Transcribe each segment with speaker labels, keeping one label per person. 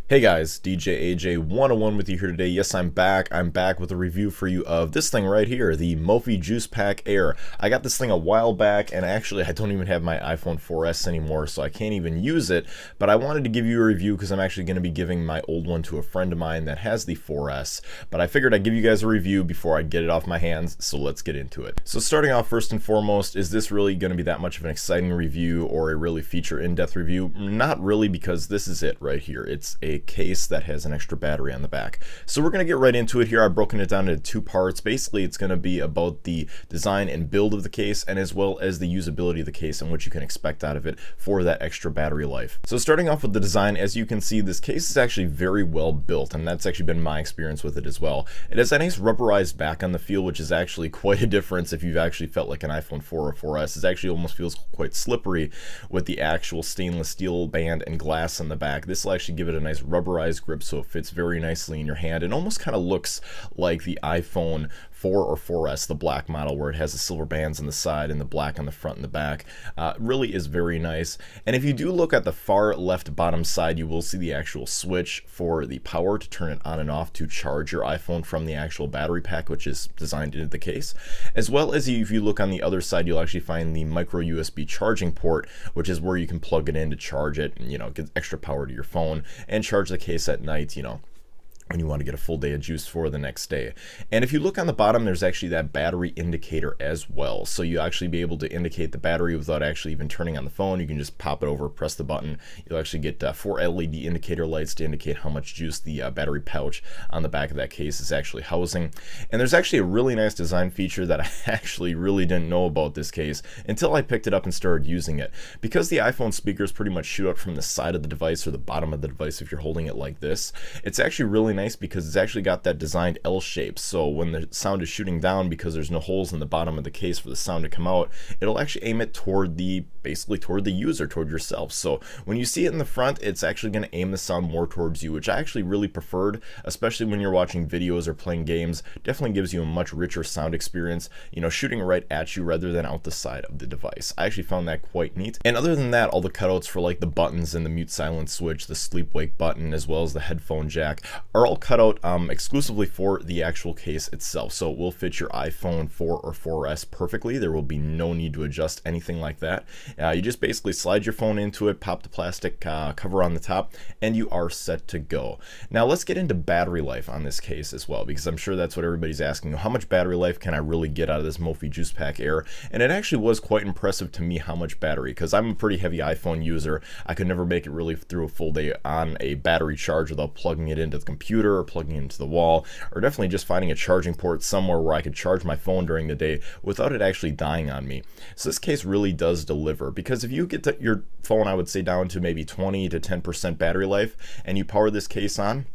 Speaker 1: Hey guys, DJ AJ 101 with you here today. Yes, I'm back. I'm back with a review for you of this thing right here, the Mophie Juice Pack Air. I got this thing a while back, and actually I don't even have my iPhone 4S anymore, so I can't even use it, but I wanted to give you a review because I'm actually going to be giving my old one to a friend of mine that has the 4S, but I figured I'd give you guys a review before I get it off my hands, so let's get into it. So starting off first and foremost, is this really going to be that much of an exciting review or a really feature in-depth review? Not really, because this is it right here. It's a case that has an extra battery on the back. So we're going to get right into it here. I've broken it down into two parts. Basically, it's going to be about the design and build of the case, and as well as the usability of the case and what you can expect out of it for that extra battery life. So starting off with the design, as you can see, this case is actually very well built, and that's actually been my experience with it as well. It has a nice rubberized back on the feel, which is actually quite a difference if you've actually felt like an iPhone 4 or 4S. It actually almost feels quite slippery with the actual stainless steel band and glass on the back. This will actually give it a nice rubberized grip, so it fits very nicely in your hand and almost kind of looks like the iPhone 4 or 4S, the black model, where it has the silver bands on the side and the black on the front and the back. Really is very nice. And if you do look at the far left bottom side, you will see the actual switch for the power to turn it on and off to charge your iPhone from the actual battery pack, which is designed into the case. As well as if you look on the other side, you'll actually find the micro USB charging port, which is where you can plug it in to charge it, get extra power to your phone and charge the case at night, when you want to get a full day of juice for the next day. And if you look on the bottom, there's actually that battery indicator as well. So you actually be able to indicate the battery without actually even turning on the phone. You can just pop it over, press the button. You'll actually get 4 LED indicator lights to indicate how much juice the battery pouch on the back of that case is actually housing. And there's actually a really nice design feature that I actually really didn't know about this case until I picked it up and started using it. Because the iPhone speakers pretty much shoot out from the side of the device or the bottom of the device if you're holding it like this, it's actually really nice because it's actually got that designed L shape. So when the sound is shooting down, because there's no holes in the bottom of the case for the sound to come out, it'll actually aim it toward basically toward the user, toward yourself. So when you see it in the front, it's actually going to aim the sound more towards you, which I actually really preferred, especially when you're watching videos or playing games. Definitely gives you a much richer sound experience, shooting right at you rather than out the side of the device. I actually found that quite neat. And other than that, all the cutouts for like the buttons and the mute silent switch, the sleep wake button, as well as the headphone jack are all cut out exclusively for the actual case itself. So it will fit your iPhone 4 or 4S perfectly. There will be no need to adjust anything like that. You just basically slide your phone into it, pop the plastic cover on the top, and you are set to go. Now let's get into battery life on this case as well, because I'm sure that's what everybody's asking. How much battery life can I really get out of this Mophie Juice Pack Air? And it actually was quite impressive to me how much battery, because I'm a pretty heavy iPhone user. I could never make it really through a full day on a battery charge without plugging it into the computer or plugging it into the wall, or definitely just finding a charging port somewhere where I could charge my phone during the day without it actually dying on me. So this case really does deliver, because if you get your phone, I would say, down to maybe 20 to 10% battery life and you power this case on,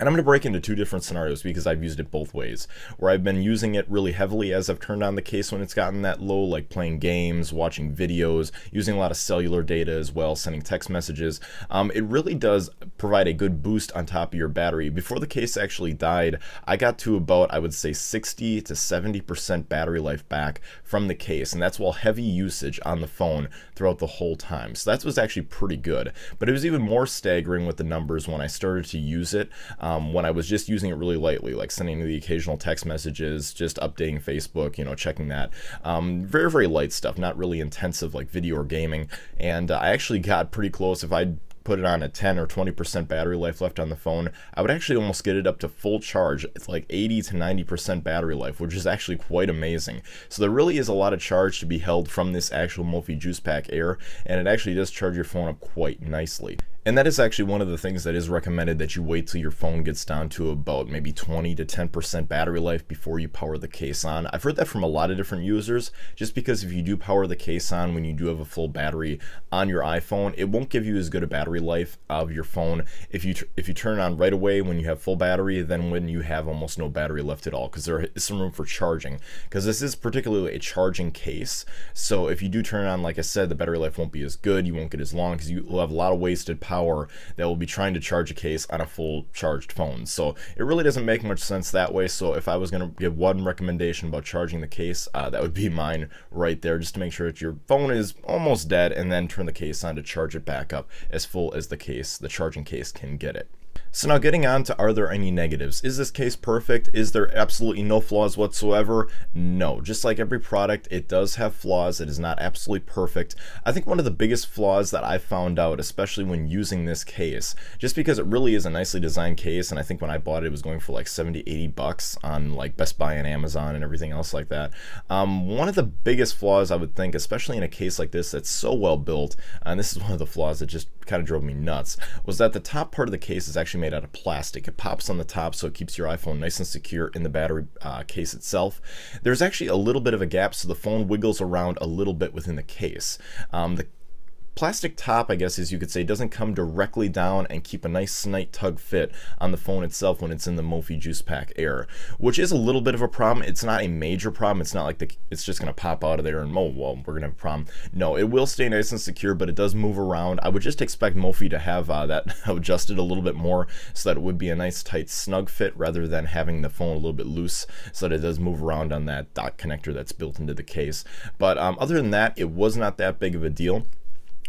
Speaker 1: and I'm going to break into two different scenarios because I've used it both ways, where I've been using it really heavily as I've turned on the case when it's gotten that low, like playing games, watching videos, using a lot of cellular data as well, sending text messages. It really does provide a good boost on top of your battery. Before the case actually died, I got to about, I would say, 60 to 70% battery life back from the case, and that's while heavy usage on the phone throughout the whole time. So that was actually pretty good, but it was even more staggering with the numbers when I started to use it. When I was just using it really lightly, like sending the occasional text messages, just updating Facebook, checking that. Very, very light stuff, not really intensive like video or gaming. And I actually got pretty close. If I put it on a 10 or 20% battery life left on the phone, I would actually almost get it up to full charge. It's like 80 to 90% battery life, which is actually quite amazing. So there really is a lot of charge to be held from this actual Mophie Juice Pack Air, and it actually does charge your phone up quite nicely. And that is actually one of the things that is recommended, that you wait till your phone gets down to about maybe 20 to 10% battery life before you power the case on. I've heard that from a lot of different users, just because if you do power the case on when you do have a full battery on your iPhone, it won't give you as good a battery life of your phone if you turn it on right away when you have full battery than when you have almost no battery left at all, because there is some room for charging, because this is particularly a charging case. So if you do turn it on, like I said, the battery life won't be as good, you won't get as long, because you will have a lot of wasted power power that will be trying to charge a case on a full charged phone. So it really doesn't make much sense that way. So if I was going to give one recommendation about charging the case, that would be mine right there, just to make sure that your phone is almost dead, and then turn the case on to charge it back up as full as the charging case can get it. So now getting on to, are there any negatives? Is this case perfect? Is there absolutely no flaws whatsoever? No. Just like every product, it does have flaws. It is not absolutely perfect. I think one of the biggest flaws that I found out, especially when using this case, just because it really is a nicely designed case, and I think when I bought it, it was going for like 70, 80 bucks on like Best Buy and Amazon and everything else like that. One of the biggest flaws I would think, especially in a case like this that's so well built, and this is one of the flaws that just kind of drove me nuts, was that the top part of the case is actually made out of plastic. It pops on the top, so it keeps your iPhone nice and secure in the battery case itself. There's actually a little bit of a gap, so the phone wiggles around a little bit within the case. The plastic top, I guess as you could say, doesn't come directly down and keep a nice snug tug fit on the phone itself when it's in the Mophie Juice Pack Air, which is a little bit of a problem. It's not a major problem. It's not like it's just going to pop out of there and, oh, well, we're going to have a problem. No, it will stay nice and secure, but it does move around. I would just expect Mophie to have that adjusted a little bit more so that it would be a nice tight snug fit rather than having the phone a little bit loose so that it does move around on that dock connector that's built into the case. But other than that, it was not that big of a deal.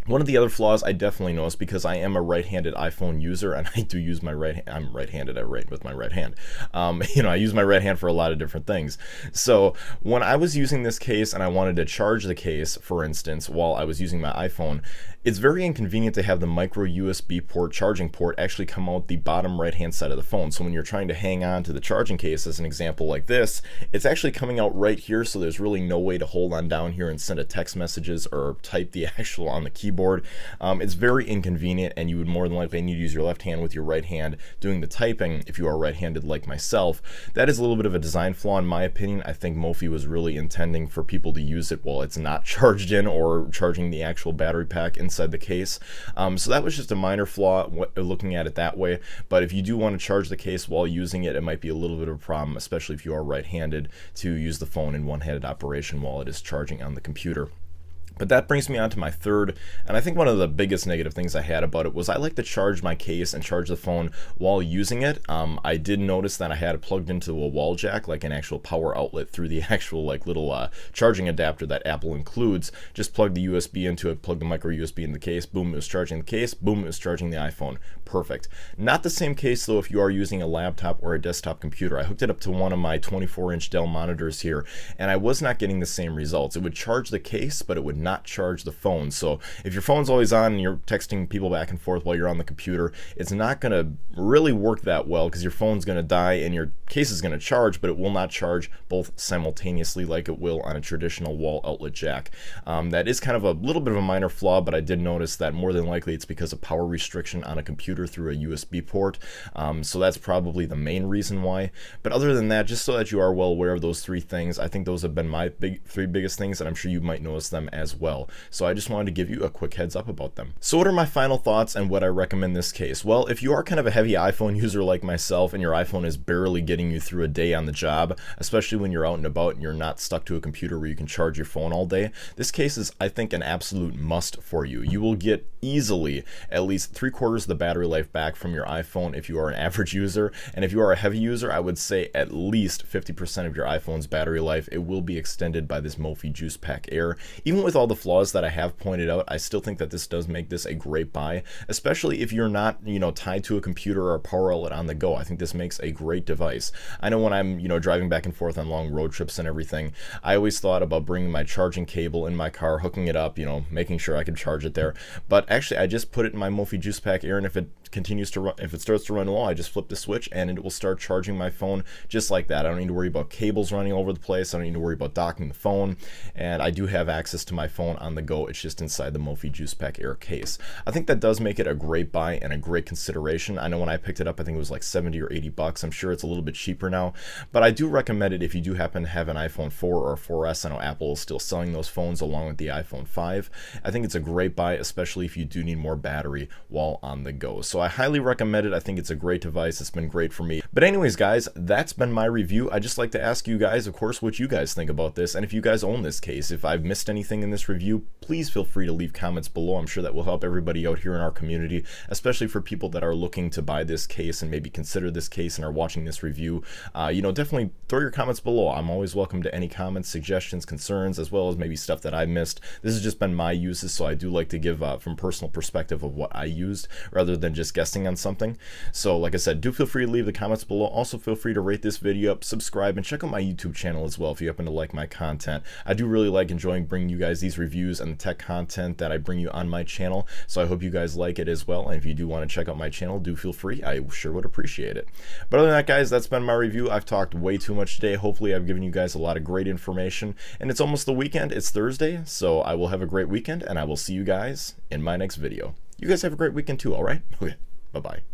Speaker 1: One of the other flaws I definitely noticed, because I am a right-handed iPhone user and I do use my right hand. I'm right-handed, I write with my right hand. I use my right hand for a lot of different things. So when I was using this case and I wanted to charge the case, for instance, while I was using my iPhone, it's very inconvenient to have the micro USB port, charging port, actually come out the bottom right-hand side of the phone. So when you're trying to hang on to the charging case, as an example like this, it's actually coming out right here, so there's really no way to hold on down here and send a text messages or type the actual on the keyboard. It's very inconvenient, and you would more than likely need to use your left hand with your right hand doing the typing if you are right-handed like myself. That is a little bit of a design flaw in my opinion. I think Mophie was really intending for people to use it while it's not charged in or charging the actual battery pack inside the case. So that was just a minor flaw looking at it that way, but if you do want to charge the case while using it, it might be a little bit of a problem, especially if you are right-handed, to use the phone in one-handed operation while it is charging on the computer. But that brings me on to my third, and I think one of the biggest negative things I had about it was I like to charge my case and charge the phone while using it. I did notice that I had it plugged into a wall jack, like an actual power outlet through the actual like little charging adapter that Apple includes. Just plug the USB into it, plug the micro USB in the case, boom, it was charging the case, boom, it was charging the iPhone. Perfect. Not the same case though if you are using a laptop or a desktop computer. I hooked it up to one of my 24-inch Dell monitors here, and I was not getting the same results. It would charge the case, but it would not charge the phone. So if your phone's always on and you're texting people back and forth while you're on the computer, it's not going to really work that well, because your phone's going to die and your case is going to charge, but it will not charge both simultaneously like it will on a traditional wall outlet jack. That is kind of a little bit of a minor flaw, but I did notice that more than likely it's because of power restriction on a computer through a USB port. So that's probably the main reason why. But other than that, just so that you are well aware of those three things, I think those have been my three biggest things, and I'm sure you might notice them as well. So I just wanted to give you a quick heads up about them. So what are my final thoughts and what I recommend this case? Well, if you are kind of a heavy iPhone user like myself and your iPhone is barely getting you through a day on the job, especially when you're out and about and you're not stuck to a computer where you can charge your phone all day, this case is, I think, an absolute must for you. You will get easily at least 3/4 of the battery life back from your iPhone if you are an average user, and if you are a heavy user, I would say at least 50% of your iPhone's battery life, it will be extended by this Mophie Juice Pack Air. Even with all the flaws that I have pointed out, I still think that this does make this a great buy, especially if you're not, tied to a computer or a power outlet on the go. I think this makes a great device. I know when I'm, driving back and forth on long road trips and everything, I always thought about bringing my charging cable in my car, hooking it up, making sure I could charge it there. But actually, I just put it in my Mophie Juice Pack Air, and if it continues to run, if it starts to run low, I just flip the switch and it will start charging my phone just like that. I don't need to worry about cables running over the place. I don't need to worry about docking the phone, and I do have access to my phone on the go. It's just inside the Mophie Juice Pack Air case. I think that does make it a great buy and a great consideration. I know when I picked it up, I think it was like 70 or 80 bucks. I'm sure it's a little bit cheaper now, but I do recommend it if you do happen to have an iPhone 4 or a 4S. I know Apple is still selling those phones along with the iPhone 5. I think it's a great buy, especially if you do need more battery while on the go. So I highly recommend it. I think it's a great device. It's been great for me. But anyways, guys, that's been my review. I just like to ask you guys, of course, what you guys think about this, and if you guys own this case. If I've missed anything in this review, please feel free to leave comments below. I'm sure that will help everybody out here in our community, especially for people that are looking to buy this case and maybe consider this case and are watching this review. You know, definitely throw your comments below. I'm always welcome to any comments, suggestions, concerns, as well as maybe stuff that I missed. This has just been my uses, so I do like to give from personal perspective of what I used rather than just guessing on something. So like I said, do feel free to leave the comments below. Also feel free to rate this video up, subscribe, and check out my YouTube channel as well if you happen to like my content. I do really like enjoying bringing you guys these reviews and the tech content that I bring you on my channel, so I hope you guys like it as well. And if you do want to check out my channel, do feel free. I sure would appreciate it. But other than that, guys, that's been my review. I've talked way too much today. Hopefully I've given you guys a lot of great information, and it's almost the weekend. It's Thursday, so I will have a great weekend, and I will see you guys in my next video. You guys have a great weekend too, all right? Okay, bye-bye.